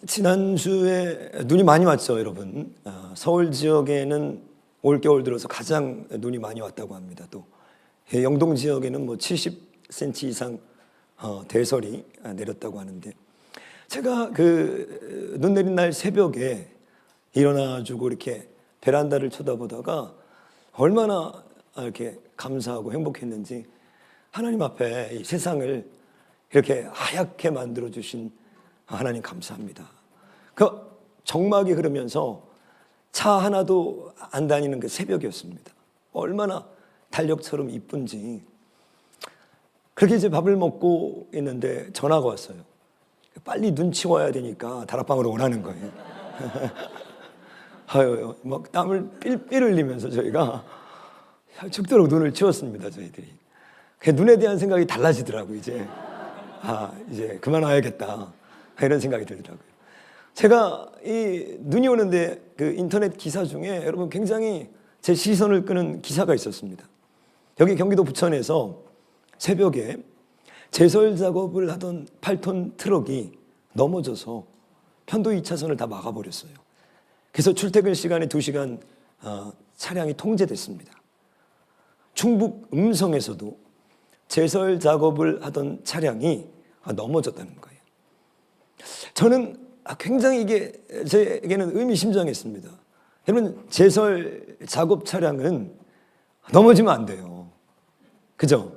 지난주에 눈이 많이 왔죠, 여러분. 서울 지역에는 올겨울 들어서 가장 눈이 많이 왔다고 합니다. 또 영동 지역에는 뭐 70cm 이상 대설이 내렸다고 하는데, 제가 그 눈 내린 날 새벽에 일어나가지고 이렇게 베란다를 쳐다보다가 얼마나 이렇게 감사하고 행복했는지, 하나님 앞에 이 세상을 이렇게 하얗게 만들어 주신 하나님 감사합니다. 그 정막이 흐르면서 차 하나도 안 다니는 그 새벽이었습니다. 얼마나 달력처럼 이쁜지. 그렇게 이제 밥을 먹고 있는데 전화가 왔어요. 빨리 눈 치워야 되니까 다락방으로 오라는 거예요. 아유, 막 땀을 삘삘 흘리면서 저희가 죽도록 눈을 치웠습니다, 저희들이. 그 눈에 대한 생각이 달라지더라고요, 이제. 이제 그만 와야겠다, 이런 생각이 들더라고요. 제가 이 눈이 오는데 그 인터넷 기사 중에 여러분 굉장히 제 시선을 끄는 기사가 있었습니다. 여기 경기도 부천에서 새벽에 제설 작업을 하던 8톤 트럭이 넘어져서 편도 2차선을 다 막아버렸어요. 그래서 출퇴근 시간에 2시간 차량이 통제됐습니다. 충북 음성에서도 제설 작업을 하던 차량이 넘어졌다는 거예요. 저는 굉장히 이게 저에게는 의미심장했습니다. 여러분, 제설 작업 차량은 넘어지면 안 돼요. 그죠?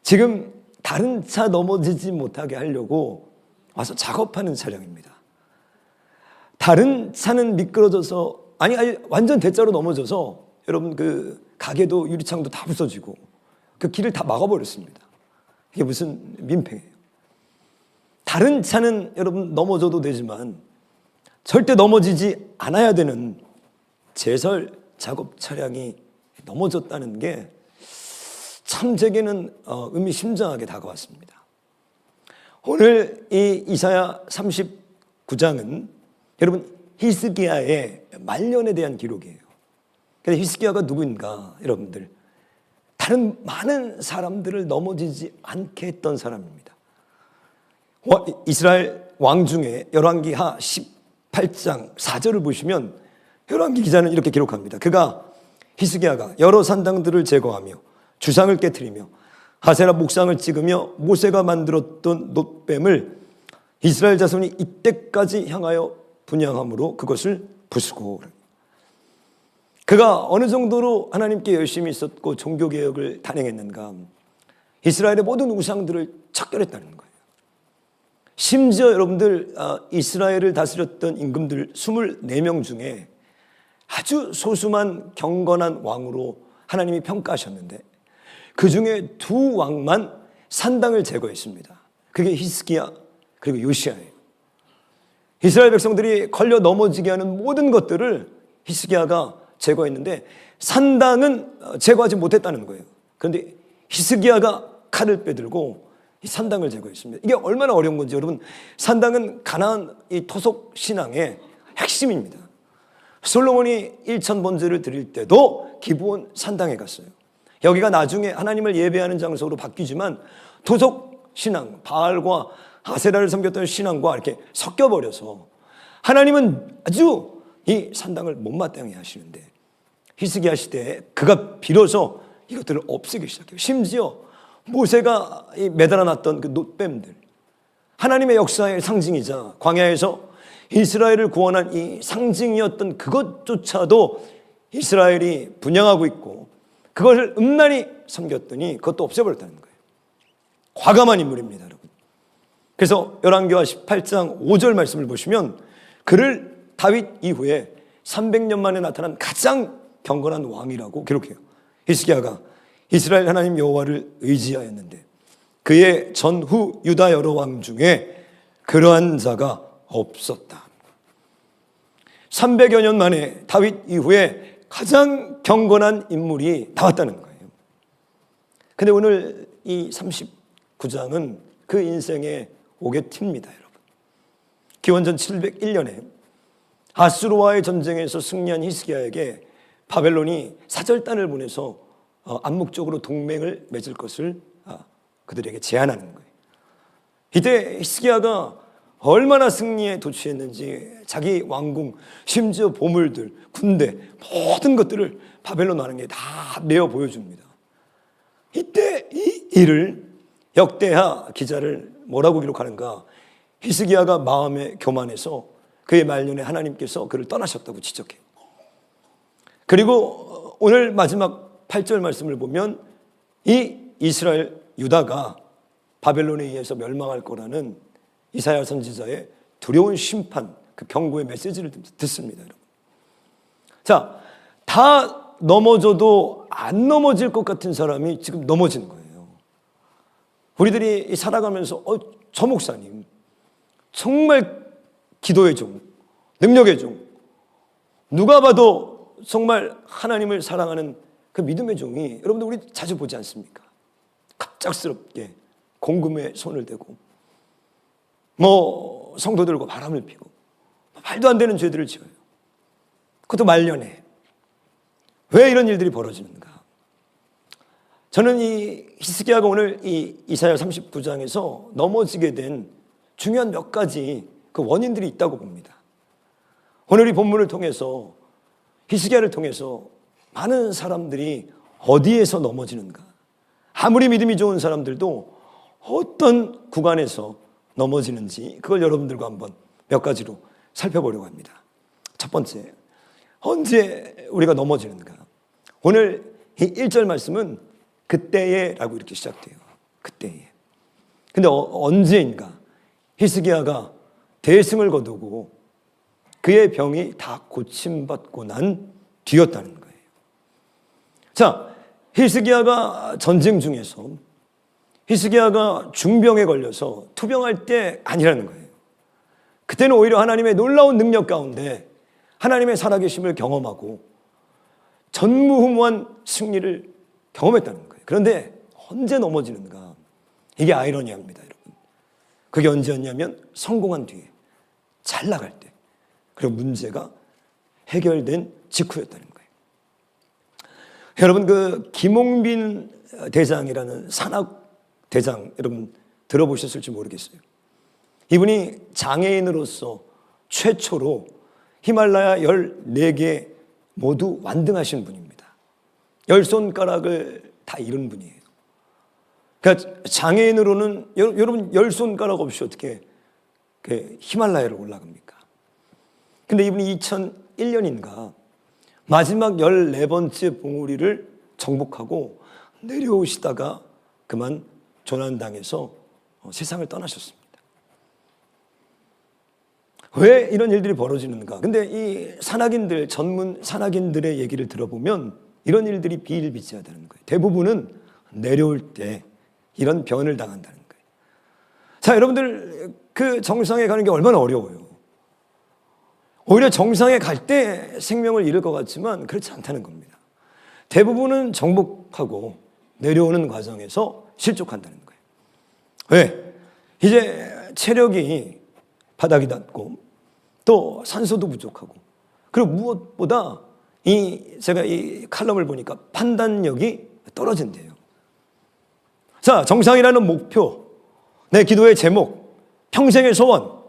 지금 다른 차 넘어지지 못하게 하려고 와서 작업하는 차량입니다. 다른 차는 미끄러져서 아니 완전 대자로 넘어져서 여러분 그 가게도 유리창도 다 부서지고 그 길을 다 막아버렸습니다. 이게 무슨 민폐예요. 다른 차는 여러분 넘어져도 되지만 절대 넘어지지 않아야 되는 제설 작업 차량이 넘어졌다는 게 참 제게는 의미심장하게 다가왔습니다. 오늘 이 이사야 39장은 여러분 히스기야의 말년에 대한 기록이에요. 근데 히스기야가 누구인가? 여러분들, 다른 많은 사람들을 넘어지지 않게 했던 사람입니다. 이스라엘 왕 중에 열왕기하 18장 4절을 보시면 열왕기 기자는 이렇게 기록합니다. 그가 히스기야가 여러 산당들을 제거하며 주상을 깨트리며 아세라 목상을 찍으며 모세가 만들었던 놋뱀을 이스라엘 자손이 이때까지 향하여 분향함으로 그것을 부수고, 그가 어느 정도로 하나님께 열심히 있었고 종교개혁을 단행했는가, 이스라엘의 모든 우상들을 척결했다는 거예요. 심지어 여러분들, 이스라엘을 다스렸던 임금들 24명 중에 아주 소수만 경건한 왕으로 하나님이 평가하셨는데 그 중에 2왕만 산당을 제거했습니다. 그게 히스기야 그리고 요시야예요. 이스라엘 백성들이 걸려 넘어지게 하는 모든 것들을 히스기야가 제거했는데 산당은 제거하지 못했다는 거예요. 그런데 히스기야가 칼을 빼들고 이 산당을 제거했습니다. 이게 얼마나 어려운 건지, 여러분, 산당은 가나안 이 토속 신앙의 핵심입니다. 솔로몬이 1000번제를 드릴 때도 기브온 산당에 갔어요. 여기가 나중에 하나님을 예배하는 장소로 바뀌지만 토속 신앙, 바알과 아세라를 섬겼던 신앙과 이렇게 섞여버려서 하나님은 아주 이 산당을 못마땅해 하시는데 히스기야 시대에 그가 비로소 이것들을 없애기 시작해요. 심지어 모세가 매달아놨던 그 놋뱀들, 하나님의 역사의 상징이자 광야에서 이스라엘을 구원한 이 상징이었던 그것조차도 이스라엘이 분양하고 있고 그것을 음란히 섬겼더니 그것도 없애버렸다는 거예요. 과감한 인물입니다, 여러분. 그래서 열왕기하 18장 5절 말씀을 보시면 그를 다윗 이후에 300년 만에 나타난 가장 경건한 왕이라고 기록해요. 히스기야가 이스라엘 하나님 여호와를 의지하였는데 그의 전후 유다 여러 왕 중에 그러한 자가 없었다. 300여 년 만에 다윗 이후에 가장 경건한 인물이 나왔다는 거예요. 근데 오늘 이 39장은 그 인생의 오개티입니다, 여러분. 기원전 701년에 아수르와의 전쟁에서 승리한 히스기야에게 바벨론이 사절단을 보내서 암묵적으로 동맹을 맺을 것을 그들에게 제안하는 거예요. 이때 히스기야가 얼마나 승리에 도취했는지 자기 왕궁, 심지어 보물들, 군대, 모든 것들을 바벨론 왕에게 다 내어 보여줍니다. 이때 이 일을 역대하 기자를 뭐라고 기록하는가? 히스기야가 마음에 교만해서 그의 말년에 하나님께서 그를 떠나셨다고 지적해요. 그리고 오늘 마지막 8절 말씀을 보면 이 이스라엘 유다가 바벨론에 의해서 멸망할 거라는 이사야 선지자의 두려운 심판, 그 경고의 메시지를 듣습니다. 여러분. 자, 다 넘어져도 안 넘어질 것 같은 사람이 지금 넘어지는 거예요. 우리들이 살아가면서 저 목사님 정말 기도의 종, 능력의 종, 누가 봐도 정말 하나님을 사랑하는 그 믿음의 종이 여러분들 우리 자주 보지 않습니까? 갑작스럽게 공금에 손을 대고 성도들과 바람을 피고 말도 안 되는 죄들을 지어요. 그것도 말년에. 왜 이런 일들이 벌어지는가? 저는 이 히스기야가 오늘 이 이사야 39장에서 넘어지게 된 중요한 몇 가지 그 원인들이 있다고 봅니다. 오늘 이 본문을 통해서 히스기야를 통해서 많은 사람들이 어디에서 넘어지는가? 아무리 믿음이 좋은 사람들도 어떤 구간에서 넘어지는지 그걸 여러분들과 한번 몇 가지로 살펴보려고 합니다. 첫 번째, 언제 우리가 넘어지는가? 오늘 이 1절 말씀은 그때에 라고 이렇게 시작돼요. 그때에. 근데 언제인가? 히스기야가 대승을 거두고 그의 병이 다 고침받고 난 뒤였다는 거예요. 자, 히스기야가 전쟁 중에서 히스기야가 중병에 걸려서 투병할 때 아니라는 거예요. 그때는 오히려 하나님의 놀라운 능력 가운데 하나님의 살아계심을 경험하고 전무후무한 승리를 경험했다는 거예요. 그런데 언제 넘어지는가? 이게 아이러니합니다, 여러분. 그게 언제였냐면 성공한 뒤에, 잘 나갈 때, 그리고 문제가 해결된 직후였다는 거예요. 여러분, 그 김홍빈 대장이라는 산악 대장 여러분 들어보셨을지 모르겠어요. 이분이 장애인으로서 최초로 히말라야 14개 모두 완등하신 분입니다. 10손가락을 다 잃은 분이에요. 그러니까 장애인으로는 여러분 10손가락 없이 어떻게 히말라야를 올라갑니까? 근데 이분이 2001년인가 마지막 14번째 봉우리를 정복하고 내려오시다가 그만 조난당해서 세상을 떠나셨습니다. 왜 이런 일들이 벌어지는가? 근데 이 산악인들, 전문 산악인들의 얘기를 들어보면 이런 일들이 비일비재하다는 거예요. 대부분은 내려올 때 이런 변을 당한다는 거예요. 자, 여러분들 그 정상에 가는 게 얼마나 어려워요. 오히려 정상에 갈 때 생명을 잃을 것 같지만 그렇지 않다는 겁니다. 대부분은 정복하고 내려오는 과정에서 실족한다는 거예요. 왜? 이제 체력이 바닥이 닿고 또 산소도 부족하고 그리고 무엇보다 제가 이 칼럼을 보니까 판단력이 떨어진대요. 자, 정상이라는 목표, 내 기도의 제목, 평생의 소원,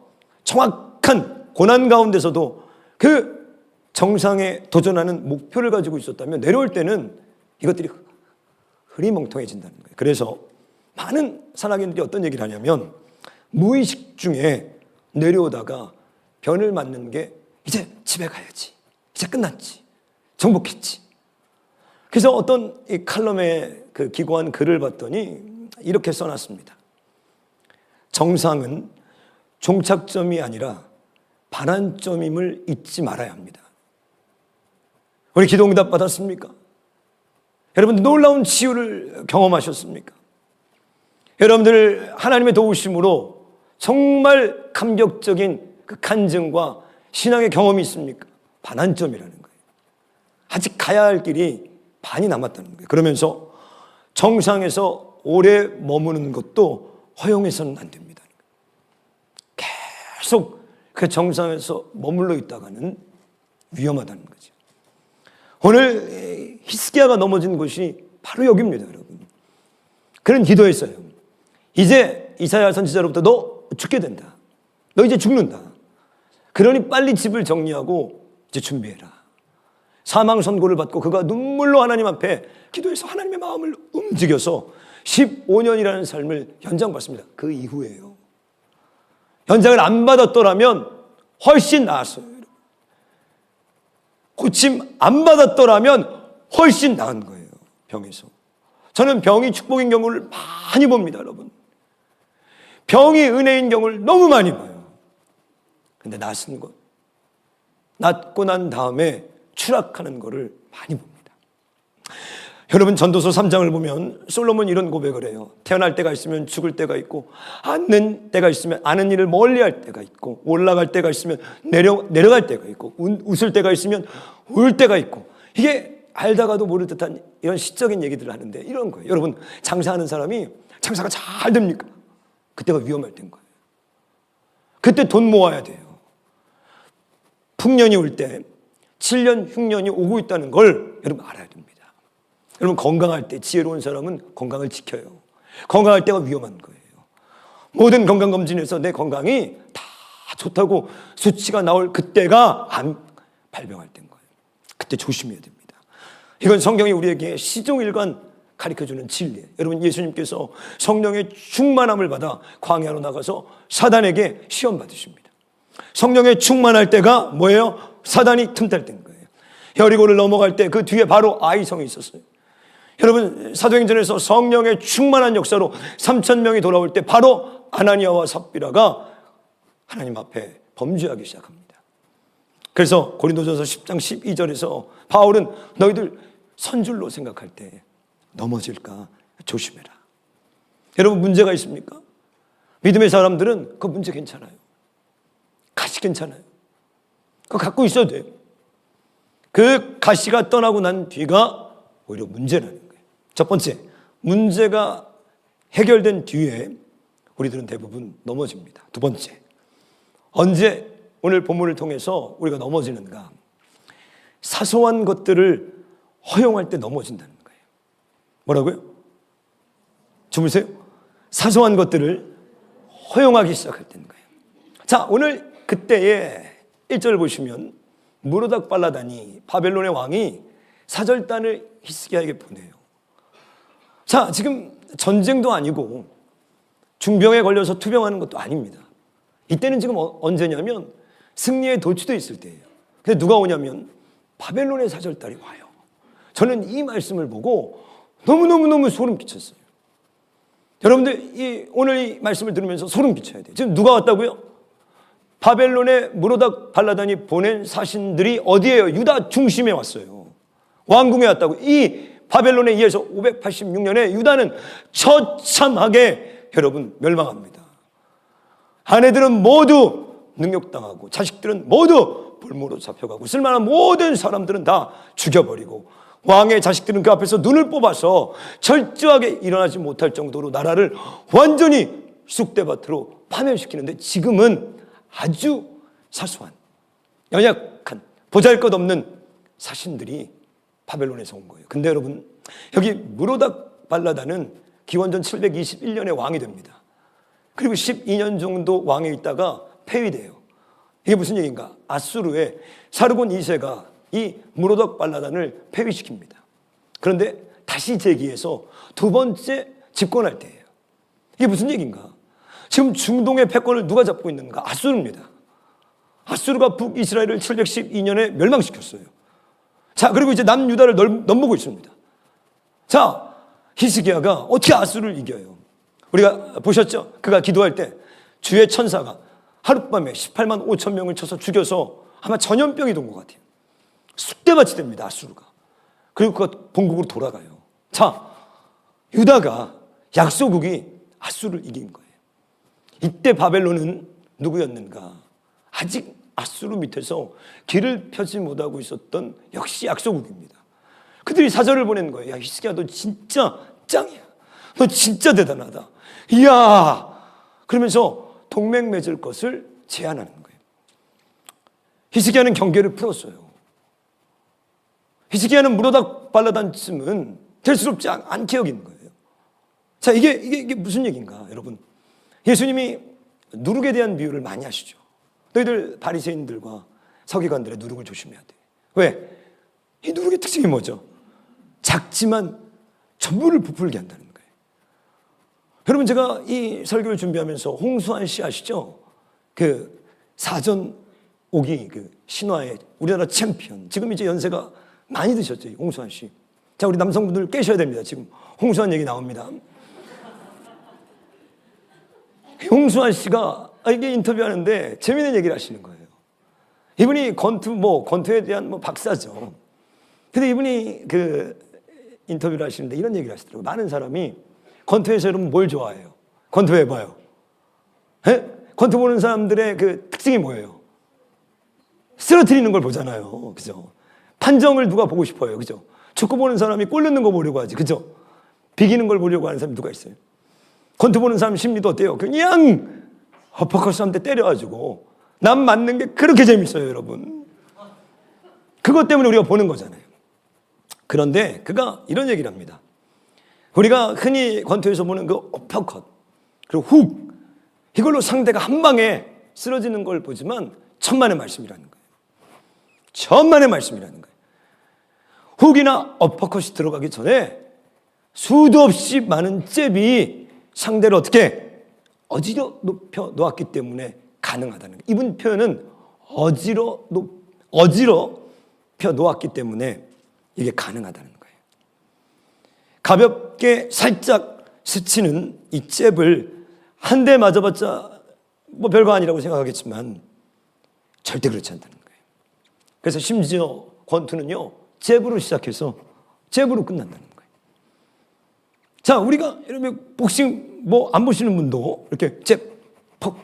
정확한 고난 가운데서도 그 정상에 도전하는 목표를 가지고 있었다면 내려올 때는 이것들이 흐리멍텅해진다는 거예요. 그래서 많은 산악인들이 어떤 얘기를 하냐면 무의식 중에 내려오다가 변을 맞는 게 이제 집에 가야지, 이제 끝났지, 정복했지. 그래서 어떤 이 칼럼에 그 기고한 글을 봤더니 이렇게 써놨습니다. 정상은 종착점이 아니라 반환점임을 잊지 말아야 합니다. 우리 기도응답 받았습니까? 여러분 놀라운 치유를 경험하셨습니까? 여러분들 하나님의 도우심으로 정말 감격적인 그 간증과 신앙의 경험이 있습니까? 반환점이라는 거예요. 아직 가야 할 길이 반이 남았다는 거예요. 그러면서 정상에서 오래 머무는 것도 허용해서는 안 됩니다. 계속 그 정상에서 머물러 있다가는 위험하다는 거죠. 오늘 히스기야가 넘어진 곳이 바로 여기입니다, 여러분. 그는 기도했어요. 이제 이사야 선지자로부터 너 죽게 된다. 너 이제 죽는다. 그러니 빨리 집을 정리하고 이제 준비해라. 사망 선고를 받고 그가 눈물로 하나님 앞에 기도해서 하나님의 마음을 움직여서 15년이라는 삶을 연장받습니다. 그 이후에요. 연장을 안 받았더라면 훨씬 나았어요. 고침 안 받았더라면 훨씬 나은 거예요. 병에서. 저는 병이 축복인 경우를 많이 봅니다, 여러분. 병이 은혜인 경우를 너무 많이 봐요. 근데 낫은 것, 낫고 난 다음에 추락하는 것을 많이 봅니다. 여러분, 전도서 3장을 보면 솔로몬 이런 고백을 해요. 태어날 때가 있으면 죽을 때가 있고, 앉는 때가 있으면 아는 일을 멀리할 때가 있고, 올라갈 때가 있으면 내려갈 때가 있고, 웃을 때가 있으면 울 때가 있고, 이게 알다가도 모를 듯한 이런 시적인 얘기들을 하는데 이런 거예요. 여러분, 장사하는 사람이 장사가 잘 됩니까? 그때가 위험할 때인 거예요. 그때 돈 모아야 돼요. 풍년이 올 때 7년, 흉년이 오고 있다는 걸 여러분 알아야 됩니다. 여러분, 건강할 때 지혜로운 사람은 건강을 지켜요. 건강할 때가 위험한 거예요. 모든 건강검진에서 내 건강이 다 좋다고 수치가 나올 그때가 암 발병할 때인 거예요. 그때 조심해야 됩니다. 이건 성경이 우리에게 시종일관 가르쳐주는 진리예요. 여러분, 예수님께서 성령의 충만함을 받아 광야로 나가서 사단에게 시험 받으십니다. 성령의 충만할 때가 뭐예요? 사단이 틈탈 때인 거예요. 여리고를 넘어갈 때 그 뒤에 바로 아이성이 있었어요. 여러분, 사도행전에서 성령의 충만한 역사로 3,000명이 돌아올 때 바로 아나니아와 삽비라가 하나님 앞에 범죄하기 시작합니다. 그래서 고린도전서 10장 12절에서 바울은 너희들 선줄로 생각할 때 넘어질까 조심해라. 여러분, 문제가 있습니까? 믿음의 사람들은 그 문제 괜찮아요. 가시 괜찮아요. 그거 갖고 있어도 돼요. 그 가시가 떠나고 난 뒤가 오히려 문제라는 거예요. 첫 번째, 문제가 해결된 뒤에 우리들은 대부분 넘어집니다. 두 번째, 언제 오늘 본문을 통해서 우리가 넘어지는가? 사소한 것들을 허용할 때 넘어진다는 거예요. 뭐라고요? 주무세요? 사소한 것들을 허용하기 시작할 때인 거예요. 자, 오늘 그때의 1절 보시면 무로닥 발라다니 바벨론의 왕이 사절단을 히스기야에게 보내요. 자, 지금 전쟁도 아니고 중병에 걸려서 투병하는 것도 아닙니다. 이때는 지금 언제냐면 승리에 도취되어 있을 때예요. 근데 누가 오냐면 바벨론의 사절단이 와요. 저는 이 말씀을 보고 너무너무 소름 끼쳤어요. 여러분들, 오늘 이 말씀을 들으면서 소름 끼쳐야 돼요. 지금 누가 왔다고요? 바벨론의 무로닥 발라단이 보낸 사신들이 어디에요? 유다 중심에 왔어요. 왕궁에 왔다고. 이 바벨론에 의해서 586년에 유다는 처참하게 여러분 멸망합니다. 아내들은 모두 능욕당하고 자식들은 모두 볼모로 잡혀가고 쓸만한 모든 사람들은 다 죽여버리고 왕의 자식들은 그 앞에서 눈을 뽑아서 철저하게 일어나지 못할 정도로 나라를 완전히 쑥대밭으로 파멸시키는데, 지금은 아주 사소한 연약한 보잘것없는 사신들이 바벨론에서 온 거예요. 근데 여러분, 여기 무로닥 발라다는 기원전 721년에 왕이 됩니다. 그리고 12년 정도 왕에 있다가 폐위돼요. 이게 무슨 얘기인가? 아수르의 사르곤 2세가 이 무로닥 발라단을 폐위시킵니다. 그런데 다시 재기해서 두 번째 집권할 때예요. 이게 무슨 얘기인가? 지금 중동의 패권을 누가 잡고 있는가? 아수르입니다. 아수르가 북이스라엘을 712년에 멸망시켰어요. 자, 그리고 이제 남유다를 넘보고 있습니다. 자, 히스기야가 어떻게 아수르를 이겨요? 우리가 보셨죠? 그가 기도할 때 주의 천사가 하룻밤에 18만 5천 명을 쳐서 죽여서 아마 전염병이 돈 것 같아요. 쑥대밭이 됩니다, 아수르가. 그리고 그가 본국으로 돌아가요. 자, 유다가 약소국이 아수르를 이긴 거예요. 이때 바벨론은 누구였는가? 아직 아수르 밑에서 길을 펴지 못하고 있었던 역시 약소국입니다. 그들이 사절을 보낸 거예요. 야, 히스기야, 너 진짜 짱이야. 너 진짜 대단하다. 이야. 그러면서 동맹 맺을 것을 제안하는 거예요. 히스기야는 경계를 풀었어요. 히스기야는 무로닥 발라단쯤은 될수롭지 않게 여기는 거예요. 자, 이게 무슨 얘기인가, 여러분? 예수님이 누룩에 대한 비유를 많이 하시죠. 너희들 바리새인들과 서기관들의 누룩을 조심해야 돼. 왜? 이 누룩의 특징이 뭐죠? 작지만 전부를 부풀게 한다는 거예요. 여러분, 제가 이 설교를 준비하면서 홍수환 씨 아시죠? 그 사전 오기 그 신화의 우리나라 챔피언. 지금 이제 연세가 많이 드셨죠, 홍수환 씨. 자, 우리 남성분들 깨셔야 됩니다. 지금 홍수환 얘기 나옵니다. 홍수환 씨가 이게 인터뷰하는데 재미있는 얘기를 하시는 거예요. 이분이 권투에 대한 박사죠. 근데 이분이 그 인터뷰를 하시는데 이런 얘기를 하시더라고요. 많은 사람이 권투에서 여러분 뭘 좋아해요? 권투 해봐요. 에? 권투 보는 사람들의 그 특징이 뭐예요? 쓰러뜨리는 걸 보잖아요. 그죠? 판정을 누가 보고 싶어요. 그죠? 축구 보는 사람이 골 넣는 거 보려고 하지. 그죠? 비기는 걸 보려고 하는 사람이 누가 있어요? 권투 보는 사람 심리도 어때요? 그냥 어퍼컷한테 때려가지고 남 맞는 게 그렇게 재밌어요, 여러분. 그것 때문에 우리가 보는 거잖아요. 그런데 그가 이런 얘기를 합니다. 우리가 흔히 권투에서 보는 그 어퍼컷 그리고 훅, 이걸로 상대가 한 방에 쓰러지는 걸 보지만 천만의 말씀이라는 거예요. 천만의 말씀이라는 거예요. 훅이나 어퍼컷이 들어가기 전에 수도 없이 많은 잽이 상대를 어떻게 어지러 높여 놓았기 때문에 가능하다는 거예요. 이분 표현은 어지러 펴 놓았기 때문에 이게 가능하다는 거예요. 가볍게 살짝 스치는 이 잽을 한 대 맞아봤자 별거 아니라고 생각하겠지만 절대 그렇지 않다는 거예요. 그래서 심지어 권투는요, 잽으로 시작해서 잽으로 끝난다는 거예요. 자, 우리가 여러분 복싱 안 보시는 분도 이렇게 잽, 퍽,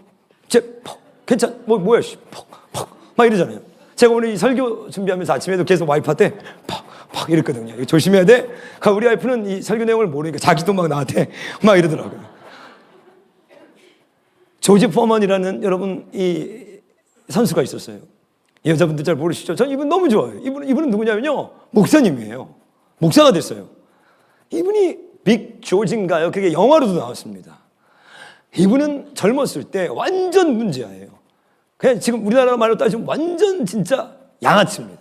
괜찮, 뭐야, 퍽, 막 이러잖아요. 제가 오늘 이 설교 준비하면서 아침에도 계속 와이프한테 퍽 이랬거든요. 이거 조심해야 돼. 우리 와이프는 이 설교 내용을 모르니까 자기도 막 나한테 막 이러더라고요. 조지 포먼이라는 여러분 이 선수가 있었어요. 여자분들 잘 모르시죠? 전 이분 너무 좋아요. 이분은 누구냐면요, 목사님이에요. 목사가 됐어요. 이분이 빅 조지인가요? 그게 영화로도 나왔습니다. 이분은 젊었을 때 완전 문제아예요. 그냥 지금 우리나라 말로 따지면 완전 진짜 양아치입니다.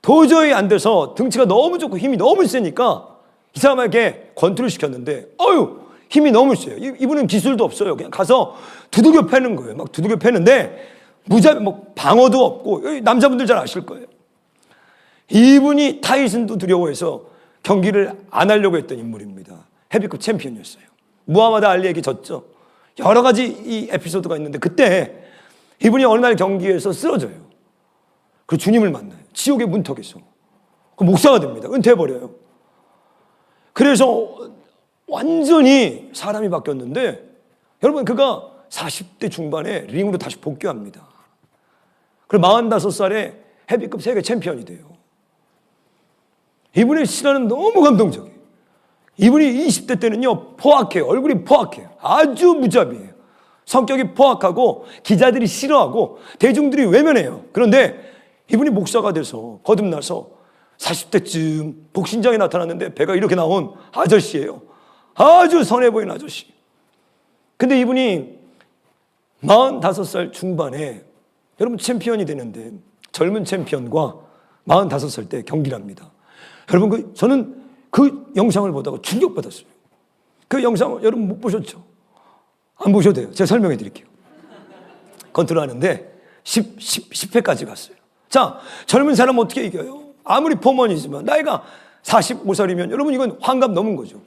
도저히 안 돼서 등치가 너무 좋고 힘이 너무 세니까 이 사람에게 권투를 시켰는데 힘이 너무 세요. 이분은 기술도 없어요. 그냥 가서 두들겨 패는 거예요. 막 두들겨 패는데 방어도 없고, 남자분들 잘 아실 거예요. 이분이 타이슨도 두려워해서 경기를 안 하려고 했던 인물입니다. 헤비급 챔피언이었어요. 무하마드 알리에게 졌죠. 여러 가지 이 에피소드가 있는데 그때 이분이 어느 날 경기에서 쓰러져요. 그리고 주님을 만나요. 지옥의 문턱에서. 그 목사가 됩니다. 은퇴해버려요. 그래서 완전히 사람이 바뀌었는데, 여러분, 그가 40대 중반에 링으로 다시 복귀합니다. 그리고 45살에 헤비급 세계 챔피언이 돼요. 이분의 신화는 너무 감동적이에요. 이분이 20대 때는요, 포악해요. 얼굴이 포악해요. 아주 무자비해요. 성격이 포악하고 기자들이 싫어하고 대중들이 외면해요. 그런데 이분이 목사가 돼서 거듭나서 40대쯤 복신장에 나타났는데 배가 이렇게 나온 아저씨예요. 아주 선해 보이는 아저씨. 근데 이분이 45살 중반에 여러분 챔피언이 되는데, 젊은 챔피언과 45살 때 경기를 합니다. 여러분, 저는 그 영상을 보다가 충격받았어요. 그 영상 여러분 못 보셨죠? 안 보셔도 돼요. 제가 설명해 드릴게요. 권투를 하는데 10회까지 갔어요. 자, 젊은 사람 어떻게 이겨요? 아무리 포먼이지만 나이가 45살이면 여러분 이건 환갑 넘은 거죠.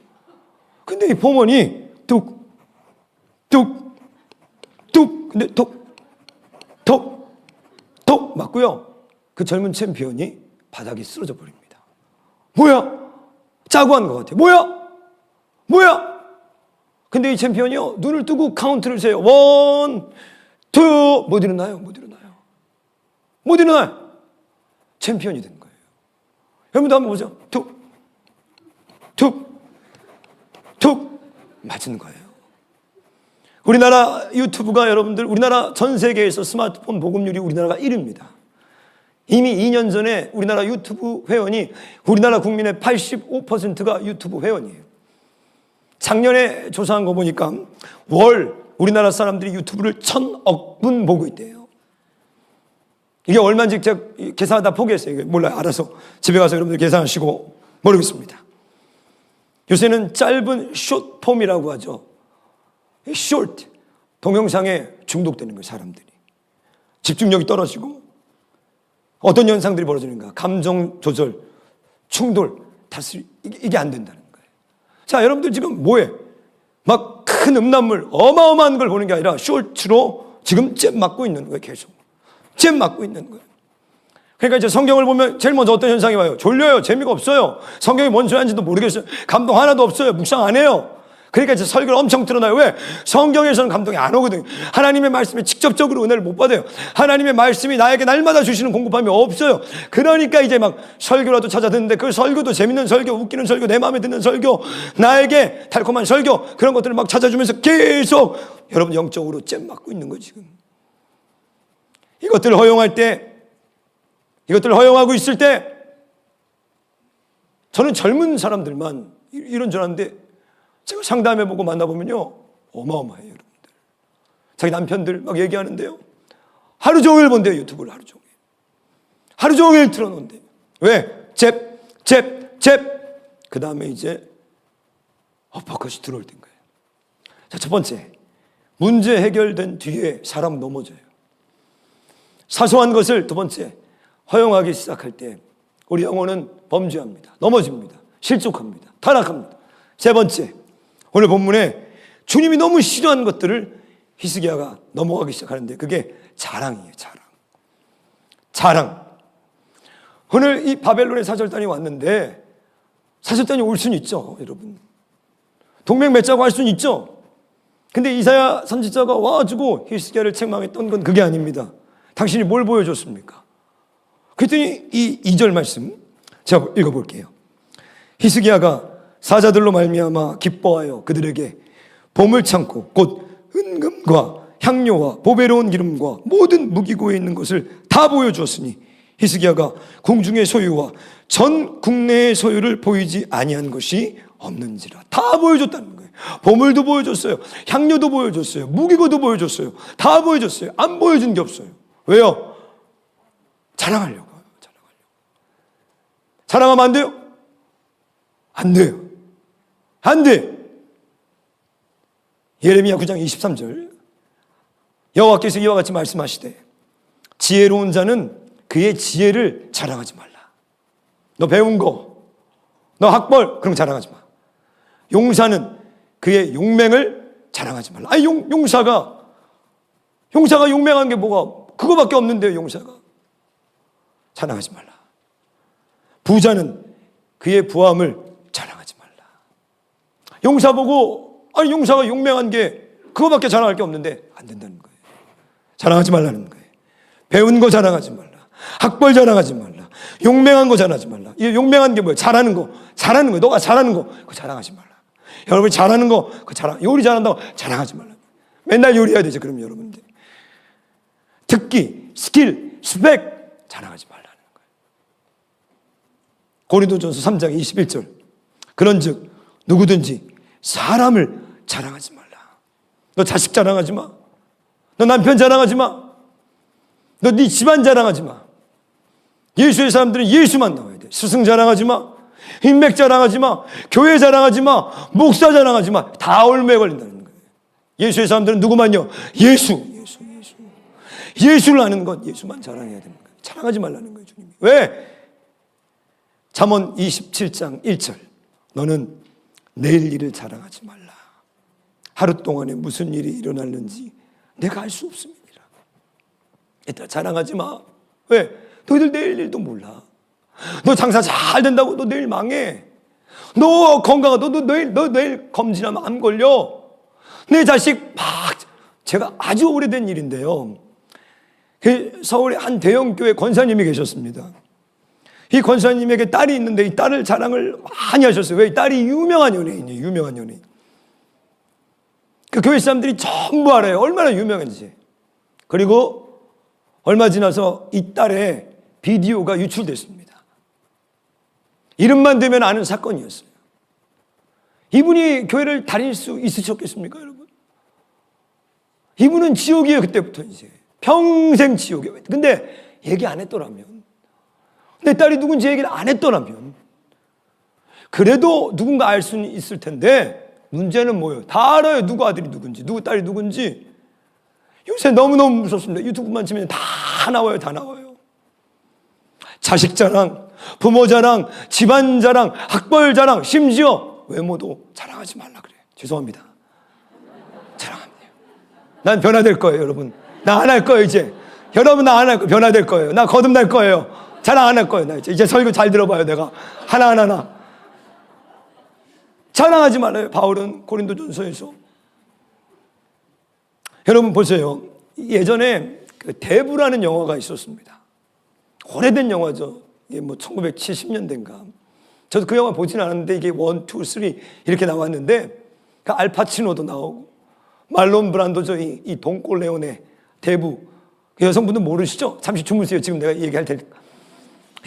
근데 이 포먼이 뚝 근데 톡 맞고요. 그 젊은 챔피언이 바닥에 쓰러져 버립니다. 뭐야? 짜고 하는 것 같아요. 뭐야? 근데 이 챔피언이요, 눈을 뜨고 카운트를 세요. 1, 2, 못 일어나요. 챔피언이 된 거예요. 여러분도 한번 보죠. 툭 맞은 거예요. 우리나라 유튜브가 여러분들, 우리나라 전 세계에서 스마트폰 보급률이 우리나라가 1위입니다. 이미 2년 전에 우리나라 유튜브 회원이, 우리나라 국민의 85%가 유튜브 회원이에요. 작년에 조사한 거 보니까 월 우리나라 사람들이 유튜브를 1,000억 분 보고 있대요. 이게 얼마인지 제가 계산하다 포기했어요. 이게 몰라요. 알아서 집에 가서 여러분들 계산하시고. 모르겠습니다. 요새는 짧은 숏폼이라고 하죠. 숏, 동영상에 중독되는 거예요. 사람들이. 집중력이 떨어지고 어떤 현상들이 벌어지는가. 감정 조절, 충돌, 다스리 이게 안 된다는 거예요. 자, 여러분들 지금 뭐해? 막 큰 음란물 어마어마한 걸 보는 게 아니라 숏으로 지금 잼 맞고 있는 거예요. 계속 잼 맞고 있는 거예요. 그러니까 이제 성경을 보면 제일 먼저 어떤 현상이 와요? 졸려요. 재미가 없어요. 성경이 뭔 소리 하는지도 모르겠어요. 감동 하나도 없어요. 묵상 안 해요. 그러니까 이제 설교를 엄청 틀어놔요. 왜? 성경에서는 감동이 안 오거든요. 하나님의 말씀에 직접적으로 은혜를 못 받아요. 하나님의 말씀이 나에게 날마다 주시는 공급함이 없어요. 그러니까 이제 막 설교라도 찾아 듣는데 그 설교도 재밌는 설교, 웃기는 설교, 내 마음에 드는 설교, 나에게 달콤한 설교 그런 것들을 막 찾아주면서 계속 여러분 영적으로 잼 맞고 있는 거예요 지금. 이것들을 허용할 때, 이것들을 허용하고 있을 때 저는 젊은 사람들만 이런저런데 제가 상담해보고 만나보면요 어마어마해요. 여러분들 자기 남편들 막 얘기하는데요 하루 종일 본대요. 유튜브를 하루 종일 틀어놓는대요. 왜? 잽 그 다음에 이제 어퍼컷이 들어올 땐 거예요. 자, 첫 번째, 문제 해결된 뒤에 사람 넘어져요. 사소한 것을 두 번째 허용하기 시작할 때 우리 영혼은 범죄합니다. 넘어집니다. 실족합니다. 타락합니다. 세 번째, 오늘 본문에 주님이 너무 싫어하는 것들을 히스기야가 넘어가기 시작하는데 그게 자랑이에요. 자랑. 오늘 이 바벨론의 사절단이 왔는데 사절단이 올 수는 있죠. 여러분 동맹 맺자고 할 수는 있죠. 근데 이사야 선지자가 와가지고 히스기야를 책망했던 건 그게 아닙니다. 당신이 뭘 보여줬습니까? 그랬더니 이 2절 말씀 제가 읽어볼게요. 히스기야가 사자들로 말미암아 기뻐하여 그들에게 보물 창고 곧 은금과 향료와 보배로운 기름과 모든 무기고에 있는 것을 다 보여주었으니 히스기야가 궁중의 소유와 전 국내의 소유를 보이지 아니한 것이 없는지라. 다 보여줬다는 거예요. 보물도 보여줬어요. 향료도 보여줬어요. 무기고도 보여줬어요. 다 보여줬어요. 안 보여준 게 없어요. 왜요? 자랑하려고. 자랑하면 안 돼요? 안 돼요. 안 돼. 예레미야 9장 23절 여호와께서 이와 같이 말씀하시되 지혜로운 자는 그의 지혜를 자랑하지 말라. 너 배운 거, 너 학벌 그런 거 자랑하지 마. 용사는 그의 용맹을 자랑하지 말라. 아니 용사가 용맹한 게 뭐가 그거밖에 없는데요. 용사가 자랑하지 말라. 부자는 그의 부함을 자랑하지 말라. 용사 보고 아니 용사가 용맹한 게 그거밖에 자랑할 게 없는데 안 된다는 거예요. 자랑하지 말라는 거예요. 배운 거 자랑하지 말라. 학벌 자랑하지 말라. 용맹한 거 자랑하지 말라. 이 용맹한 게 뭐예요? 잘하는 거. 너가 잘하는 거 그거 자랑하지 말라. 여러분이 잘하는 거 그거 요리 잘한다고 자랑하지 말라. 맨날 요리해야 되죠. 그럼 여러분들 특기, 스킬, 스펙 자랑하지 말라는 거예요. 고린도전서 3장 21절 그런즉 누구든지 사람을 자랑하지 말라. 너 자식 자랑하지 마. 너 남편 자랑하지 마. 너 네 집안 자랑하지 마. 예수의 사람들은 예수만 나와야 돼. 스승 자랑하지 마. 인맥 자랑하지 마. 교회 자랑하지 마. 목사 자랑하지 마. 다 올매에 걸린다는 거예요. 예수의 사람들은 누구만요? 예수를 아는 것, 예수만 자랑해야 되는 거예요. 자랑하지 말라는 거예요, 주님이. 왜? 잠언 27장 1절 너는 내일 일을 자랑하지 말라. 하루 동안에 무슨 일이 일어났는지 내가 알 수 없습니다. 얘들아 자랑하지 마. 왜? 너희들 내일 일도 몰라. 너 장사 잘 된다고 너 내일 망해. 너 건강하다 너 내일 검진하면 암 걸려. 내 자식 제가 아주 오래된 일인데요. 서울의 한 대형교회 권사님이 계셨습니다. 이 권사님에게 딸이 있는데 이 딸을 자랑을 많이 하셨어요. 왜? 이 딸이 유명한 연예인이에요. 유명한 연예인. 그 교회 사람들이 전부 알아요. 얼마나 유명한지. 그리고 얼마 지나서 이 딸의 비디오가 유출됐습니다. 이름만 대면 아는 사건이었어요. 이분이 교회를 다닐 수 있으셨겠습니까, 여러분? 이분은 지옥이에요. 그때부터 이제 평생 지옥이에요. 근데 얘기 안 했더라면, 내 딸이 누군지 얘기를 안 했더라면 그래도 누군가 알 수는 있을 텐데, 문제는 뭐예요? 다 알아요. 누구 아들이 누군지, 누구 딸이 누군지. 요새 너무너무 무섭습니다. 유튜브만 치면 다 나와요. 다 나와요. 자식 자랑, 부모 자랑, 집안 자랑, 학벌 자랑, 심지어 외모도 자랑하지 말라 그래요. 죄송합니다. 자랑합니다. 난 변화될 거예요, 여러분. 나 안 할 거예요, 이제. 여러분, 나 안 할 거예요. 변화될 거예요. 나 거듭날 거예요. 자랑 안 할 거예요. 나 이제 설교 잘 들어봐요, 내가. 하나하나. 자랑하지 말아요. 바울은 고린도전서에서. 여러분 보세요. 예전에 그 대부라는 영화가 있었습니다. 오래된 영화죠. 이게 뭐 1970년대인가. 저도 그 영화 보진 않았는데 이게 1, 2, 3 이렇게 나왔는데, 그 알파치노도 나오고 말론 브란도죠. 이 돈꼴레오네 대부. 그 여성분들 모르시죠? 잠시 주무세요. 지금 내가 얘기할 테니까.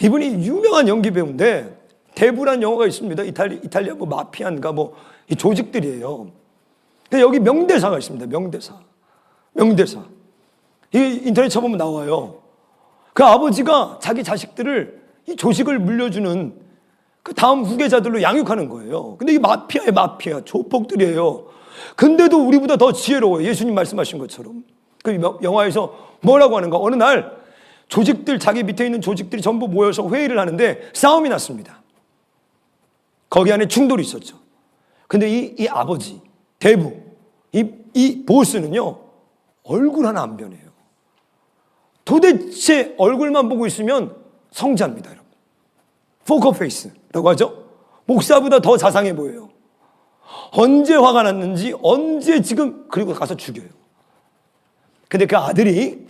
이분이 유명한 연기 배우인데, 대부라는 영화가 있습니다. 이탈리아 뭐 마피아인가 뭐 이 조직들이에요. 근데 여기 명대사가 있습니다. 명대사. 이 인터넷 쳐보면 나와요. 그 아버지가 자기 자식들을 이 조직을 물려주는 그 다음 후계자들로 양육하는 거예요. 근데 이 마피아, 조폭들이에요. 근데도 우리보다 더 지혜로워요. 예수님 말씀하신 것처럼. 그 영화에서 뭐라고 하는가? 어느 날 조직들, 자기 밑에 있는 조직들이 전부 모여서 회의를 하는데 싸움이 났습니다. 거기 안에 충돌이 있었죠. 근데 이 아버지, 대부, 이 보스는요, 얼굴 하나 안 변해요. 도대체 얼굴만 보고 있으면 성자입니다, 여러분. 포커페이스라고 하죠. 목사보다 더 자상해 보여요. 언제 화가 났는지, 언제 지금, 그리고 가서 죽여요. 근데 그 아들이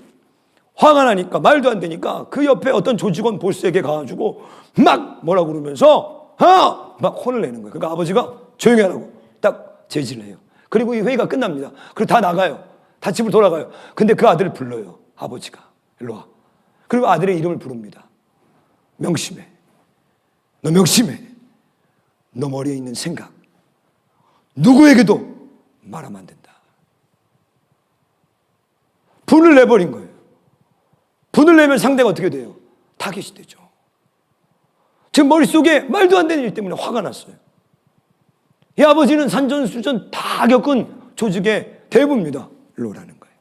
화가 나니까, 말도 안 되니까 그 옆에 어떤 조직원 보스에게 가가지고 막 뭐라고 그러면서 막 혼을 내는 거예요. 그러니까 아버지가 조용히 하라고 딱 제지를 해요. 그리고 이 회의가 끝납니다. 그리고 다 나가요. 다 집으로 돌아가요. 근데 그 아들을 불러요. 아버지가. 일로 와. 그리고 아들의 이름을 부릅니다. 명심해. 너 명심해. 너 머리에 있는 생각. 누구에게도 말하면 안 된다. 분을 내버린 거예요. 분을 내면 상대가 어떻게 돼요? 타깃이 되죠. 지금 머릿속에 말도 안 되는 일 때문에 화가 났어요. 이 아버지는 산전수전 다 겪은 조직의 대부입니다. 로라는 거예요.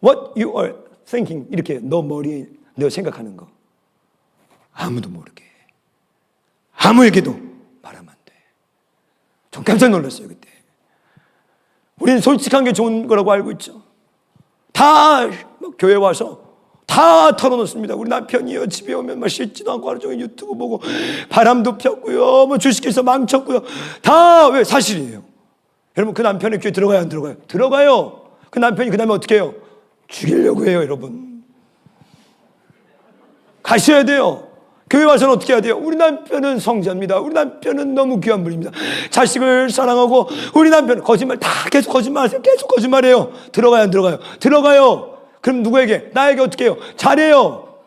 What you are thinking, 이렇게 너 머리에 너 생각하는 거 아무도 모르게, 아무에게도 말하면 안 돼. 좀 깜짝 놀랐어요 그때. 우리는 솔직한 게 좋은 거라고 알고 있죠. 다 교회 와서 다 털어놓습니다. 우리 남편이요, 집에 오면 막 씻지도 않고 하루 종일 유튜브 보고 바람도 폈고요, 뭐 주식해서 망쳤고요. 다 왜? 사실이에요. 여러분, 그 남편의 교회 들어가요, 안 들어가요? 들어가요. 그 남편이 그 다음에 어떻게 해요? 죽이려고 해요, 여러분. 가셔야 돼요. 교회 와서는 어떻게 해야 돼요? 우리 남편은 성자입니다. 우리 남편은 너무 귀한 분입니다. 자식을 사랑하고, 우리 남편은 거짓말 다 계속 거짓말하세요. 계속 거짓말해요. 들어가요, 안 들어가요? 들어가요. 그럼 누구에게? 나에게 어떻게 해요? 잘해요.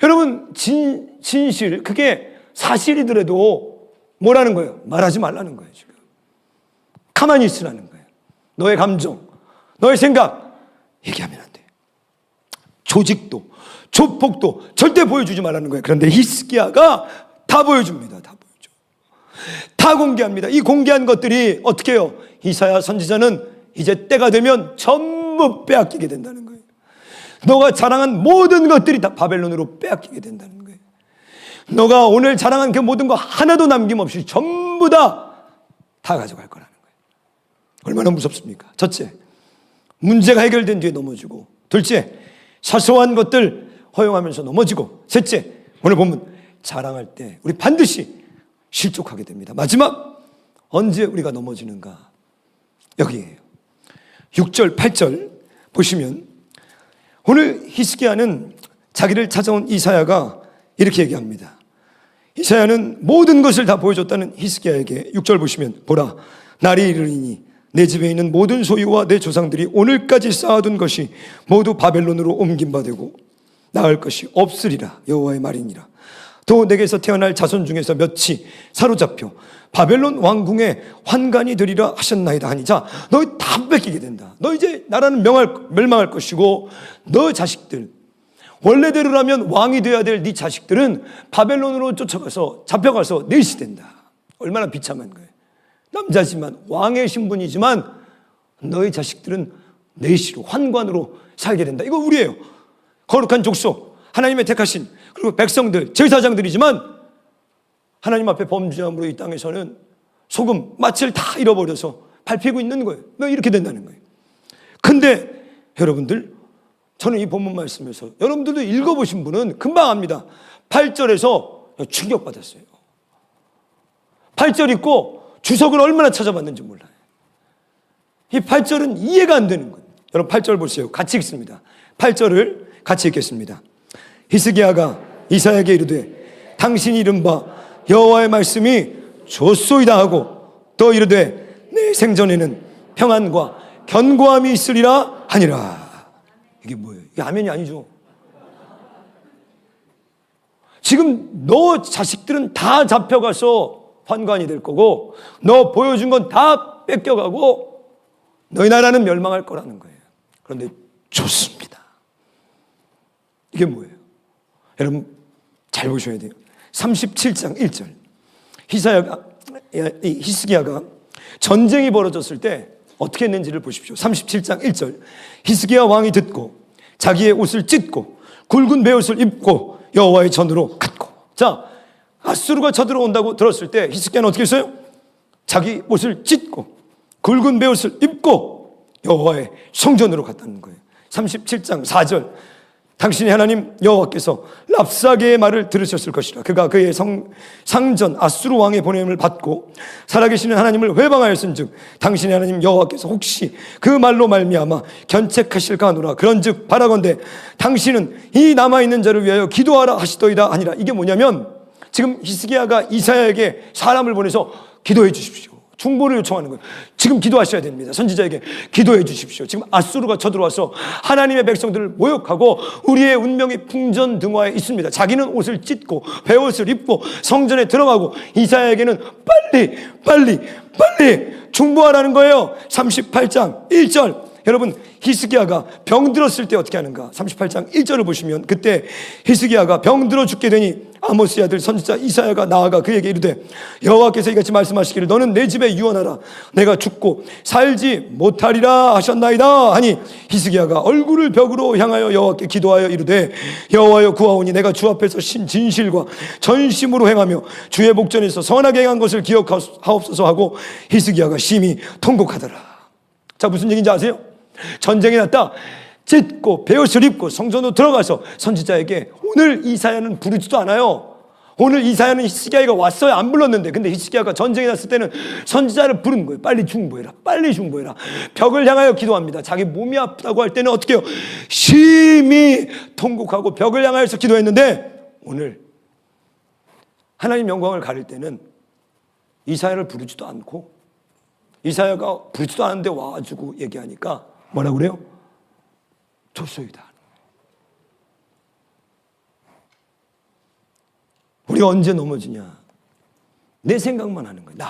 여러분, 진실, 그게 사실이더라도 뭐라는 거예요? 말하지 말라는 거예요, 지금. 가만히 있으라는 거예요. 너의 감정, 너의 생각, 얘기하면 안 돼. 조직도, 조폭도 절대 보여주지 말라는 거예요. 그런데 히스기야가 다 보여줍니다. 다 보여줘. 다 공개합니다. 이 공개한 것들이 어떻게 해요? 이사야 선지자는 이제 때가 되면 전부 빼앗기게 된다는 거예요. 너가 자랑한 모든 것들이 다 바벨론으로 빼앗기게 된다는 거예요. 너가 오늘 자랑한 그 모든 거 하나도 남김없이 전부 다 가져갈 거라는 거예요. 얼마나 무섭습니까? 첫째, 문제가 해결된 뒤에 넘어지고, 둘째, 사소한 것들 허용하면서 넘어지고, 셋째, 오늘 보면 자랑할 때 우리 반드시 실족하게 됩니다. 마지막, 언제 우리가 넘어지는가? 여기에요. 6절, 8절 보시면 오늘 히스기야는 자기를 찾아온 이사야가 이렇게 얘기합니다. 이사야는 모든 것을 다 보여줬다는 히스기야에게 6절 보시면, 보라, 날이 이르리니 내 집에 있는 모든 소유와 내 조상들이 오늘까지 쌓아둔 것이 모두 바벨론으로 옮긴 바 되고 나을 것이 없으리라. 여호와의 말이니라. 또 내게서 태어날 자손 중에서 몇이 사로잡혀 바벨론 왕궁의 환관이 되리라 하셨나이다 하니, 자, 너 다 뺏기게 된다. 너 이제 나라는 멸망할 것이고, 너 자식들, 원래대로라면 왕이 돼야 될 네 자식들은 바벨론으로 쫓아가서 잡혀가서 넷이 된다. 얼마나 비참한 거예요. 남자지만 왕의 신분이지만 너의 자식들은 넷이로 환관으로 살게 된다. 이거 우리예요. 거룩한 족속, 하나님의 택하신, 그리고 백성들, 제사장들이지만 하나님 앞에 범죄함으로 이 땅에서는 소금, 마취를 다 잃어버려서 밟히고 있는 거예요. 너 이렇게 된다는 거예요. 근데 여러분들, 저는 이 본문 말씀에서 여러분들도 읽어보신 분은 금방 압니다. 8절에서 충격받았어요. 8절 읽고 주석을 얼마나 찾아봤는지 몰라요. 이 8절은 이해가 안 되는 거예요. 여러분 8절 보세요. 같이 읽습니다. 8절을 같이 읽겠습니다. 히스기야가 이사야에게 이르되 당신이 이른바 여호와의 말씀이 좋소이다 하고 또 이르되 내 생전에는 평안과 견고함이 있으리라 하니라. 이게 뭐예요? 이게 아멘이 아니죠. 지금 너 자식들은 다 잡혀가서 환관이 될 거고, 너 보여준 건 다 뺏겨가고 너희 나라는 멸망할 거라는 거예요. 그런데 좋습니다. 이게 뭐예요? 여러분 잘 보셔야 돼요. 37장 1절. 히스기야가 전쟁이 벌어졌을 때 어떻게 했는지를 보십시오. 37장 1절. 히스기야 왕이 듣고 자기의 옷을 찢고 굵은 베옷을 입고 여호와의 전으로 갔고. 자, 아수르가 쳐들어온다고 들었을 때 히스기야는 어떻게 했어요? 자기 옷을 찢고 굵은 베옷을 입고 여호와의 성전으로 갔다는 거예요. 37장 4절. 당신의 하나님 여호와께서 랍사게의 말을 들으셨을 것이라. 그가 그의 상전 아수르 왕의 보냄을 받고 살아계시는 하나님을 회방하였은즉 당신의 하나님 여호와께서 혹시 그 말로 말미암아 견책하실까 하노라. 그런즉 바라건대 당신은 이 남아있는 자를 위하여 기도하라 하시더이다 하니라. 이게 뭐냐면 지금 히스기야가 이사야에게 사람을 보내서 기도해 주십시오. 중보를 요청하는 거예요. 지금 기도하셔야 됩니다. 선지자에게 기도해 주십시오. 지금 아수르가 쳐들어와서 하나님의 백성들을 모욕하고 우리의 운명이 풍전등화에 있습니다. 자기는 옷을 찢고 베옷을 입고 성전에 들어가고 이사야에게는 빨리 중보하라는 거예요. 38장 1절. 여러분 히스기야가 병들었을 때 어떻게 하는가? 38장 1절을 보시면 그때 히스기야가 병들어 죽게 되니 아모스의 아들 선지자 이사야가 나아가 그에게 이르되 여호와께서 이같이 말씀하시기를 너는 내 집에 유언하라. 내가 죽고 살지 못하리라 하셨나이다 하니 히스기야가 얼굴을 벽으로 향하여 여호와께 기도하여 이르되 여호와여 구하오니 내가 주 앞에서 진실과 전심으로 행하며 주의 목전에서 선하게 행한 것을 기억하옵소서 하고 히스기야가 심히 통곡하더라. 자, 무슨 얘기인지 아세요? 전쟁이 났다. 찢고 베옷을 입고 성전으로 들어가서 선지자에게 오늘 이사야는 부르지도 않아요. 오늘 이사야는 히스기야가 왔어야 안 불렀는데, 근데 히스기야가 전쟁이 났을 때는 선지자를 부른 거예요. 빨리 중보해라. 벽을 향하여 기도합니다. 자기 몸이 아프다고 할 때는 어떻게 해요? 심히 통곡하고 벽을 향하여서 기도했는데 오늘 하나님 영광을 가릴 때는 이사야를 부르지도 않고 이사야가 부르지도 않은데 와가지고 얘기하니까 뭐라고 그래요? 좋소이다. 우리가 언제 넘어지냐? 내 생각만 하는 거예요. 나.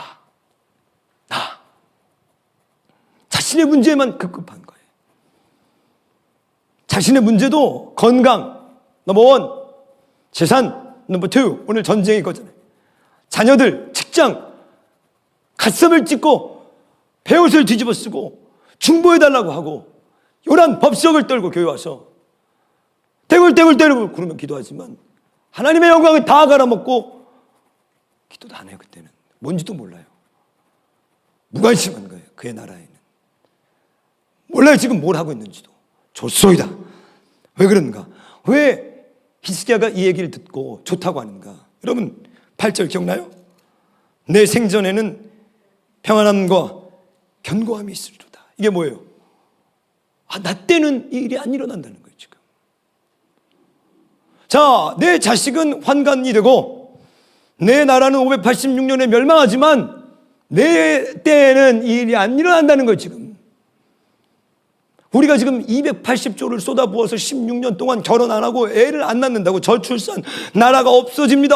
자신의 문제만 급급한 거예요. 자신의 문제도 건강 넘버 1, 재산 넘버 2, 오늘 전쟁이 거잖아요. 자녀들, 직장, 갓섬을 찢고 베옷을 뒤집어 쓰고 중보해달라고 하고 요란 법석을 떨고 교회 와서 떼굴떼굴 때리고 그러면 기도하지만 하나님의 영광을 다 갈아먹고 기도도 안 해요. 그때는 뭔지도 몰라요. 무관심한 거예요. 그의 나라에는 몰라요. 지금 뭘 하고 있는지도. 좋소이다. 왜 그런가? 왜 히스기야가 이 얘기를 듣고 좋다고 하는가? 여러분 8절 기억나요? 내 생전에는 평안함과 견고함이 있으리로다. 이게 뭐예요? 나 때는 이 일이 안 일어난다는 거예요. 지금. 자, 내 자식은 환관이 되고 내 나라는 586년에 멸망하지만 내 때에는 이 일이 안 일어난다는 거예요. 지금 우리가 지금 280조를 쏟아부어서 16년 동안 결혼 안 하고 애를 안 낳는다고 저출산, 나라가 없어집니다.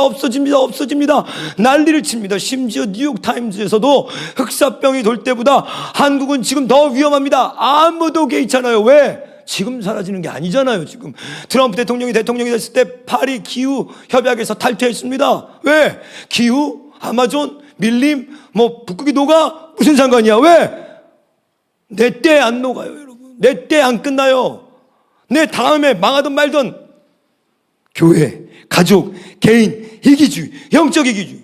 난리를 칩니다. 심지어 뉴욕타임즈에서도 흑사병이 돌 때보다 한국은 지금 더 위험합니다. 아무도 개의치 않아요. 왜? 지금 사라지는 게 아니잖아요. 지금 트럼프 대통령이 됐을 때 파리 기후 협약에서 탈퇴했습니다. 왜? 기후, 아마존, 밀림, 북극이 녹아? 무슨 상관이야? 왜? 내 때 안 녹아요, 여러분. 내 때 안 끝나요. 내 다음에 망하든 말든 교회, 가족, 개인, 이기주의, 영적 이기주의.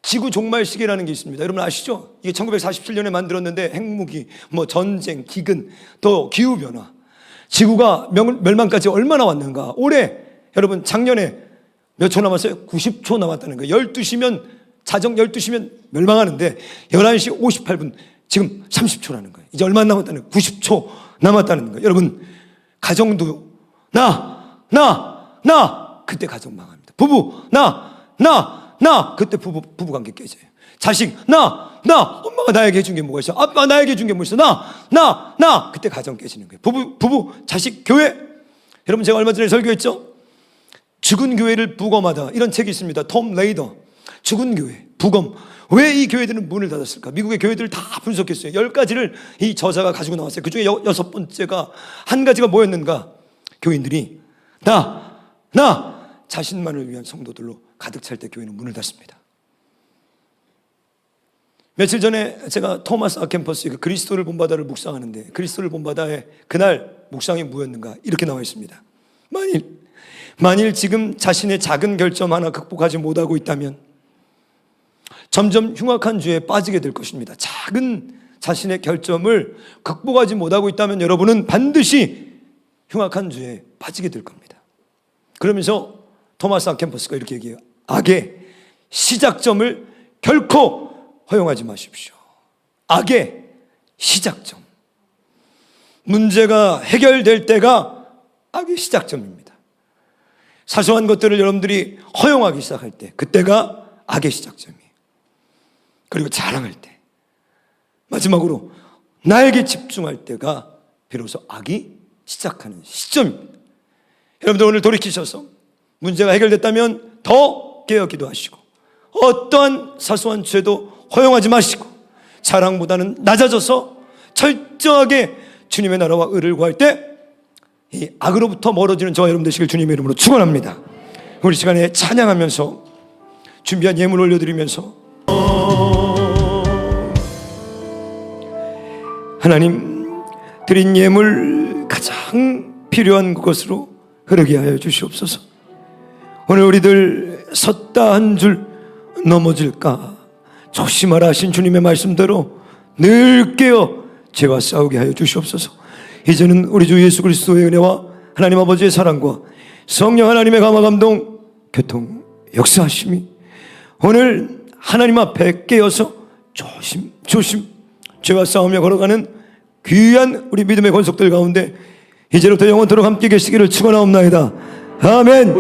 지구 종말 시계라는 게 있습니다. 여러분 아시죠? 이게 1947년에 만들었는데 핵무기, 전쟁, 기근, 또 기후변화. 지구가 멸망까지 얼마나 왔는가. 올해, 여러분 작년에 몇 초 남았어요? 90초 남았다는 거예요. 12시면, 자정 12시면 멸망하는데 11시 58분, 지금 30초라는 거예요. 이제 얼마 남았다는 거예요? 90초 남았다는 거예요. 여러분, 가정도 그때 가정 망합니다. 부부, 그때 부부관계 깨져요. 자식, 엄마가 나에게 해준 게 뭐가 있어? 아빠 나에게 해준 게 뭐 있어? 그때 가정 깨지는 거예요. 부부, 자식, 교회. 여러분 제가 얼마 전에 설교했죠? 죽은 교회를 부검하다, 이런 책이 있습니다. 톰 레이더. 죽은 교회, 부검. 왜 이 교회들은 문을 닫았을까? 미국의 교회들을 다 분석했어요. 10가지를 이 저자가 가지고 나왔어요. 그 중에 6번째가, 한 가지가 뭐였는가? 교인들이 자신만을 위한 성도들로 가득 찰 때 교회는 문을 닫습니다. 며칠 전에 제가 토마스 아켄퍼스의 그리스도를 본받아를 묵상하는데, 그리스도를 본받아의 그날 묵상이 뭐였는가? 이렇게 나와 있습니다. 만일 지금 자신의 작은 결점 하나 극복하지 못하고 있다면 점점 흉악한 죄에 빠지게 될 것입니다. 작은 자신의 결점을 극복하지 못하고 있다면 여러분은 반드시 흉악한 죄에 빠지게 될 겁니다. 그러면서 토마스 아켄퍼스가 이렇게 얘기해요. 악의 시작점을 결코 허용하지 마십시오. 악의 시작점. 문제가 해결될 때가 악의 시작점입니다. 사소한 것들을 여러분들이 허용하기 시작할 때, 그때가 악의 시작점이에요. 그리고 자랑할 때, 마지막으로 나에게 집중할 때가 비로소 악이 시작하는 시점입니다. 여러분들 오늘 돌이키셔서 문제가 해결됐다면 더 깨어 기도하시고, 어떠한 사소한 죄도 허용하지 마시고, 자랑보다는 낮아져서 철저하게 주님의 나라와 의를 구할 때 이 악으로부터 멀어지는 저와 여러분 되시길 주님의 이름으로 축원합니다. 우리 시간에 찬양하면서 준비한 예물 올려드리면서 하나님 드린 예물 가장 필요한 그것으로 흐르게 하여 주시옵소서. 오늘 우리들 섰다 한 줄 넘어질까 조심하라 하신 주님의 말씀대로 늘 깨어 죄와 싸우게 하여 주시옵소서. 이제는 우리 주 예수 그리스도의 은혜와 하나님 아버지의 사랑과 성령 하나님의 감화 감동 교통 역사하심이 오늘 하나님 앞에 깨어서 조심 죄와 싸우며 걸어가는 귀한 우리 믿음의 권속들 가운데 이제부터 영원토록 함께 계시기를 축원하옵나이다. 아멘.